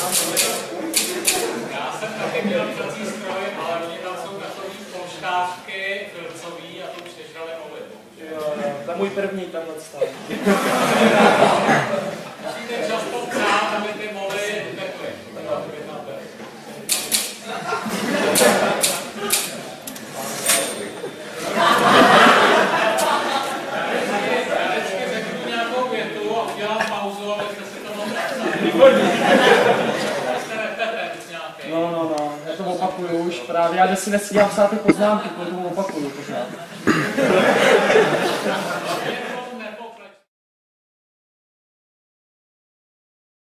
Já jsem taky měl psací stroj, ale oni tam jsou takový polštářky, filcový a to už nežrali moly. Jo, to je můj první tenhle stav. Musíte často psát, aby ty moly utekly. Já vždycky řeknu nějakou větu a udělám pauzu, abyste si to mohli No, já to opakuju už právě, já si nestíhám psát ty poznámky, protože to opakuju pořád.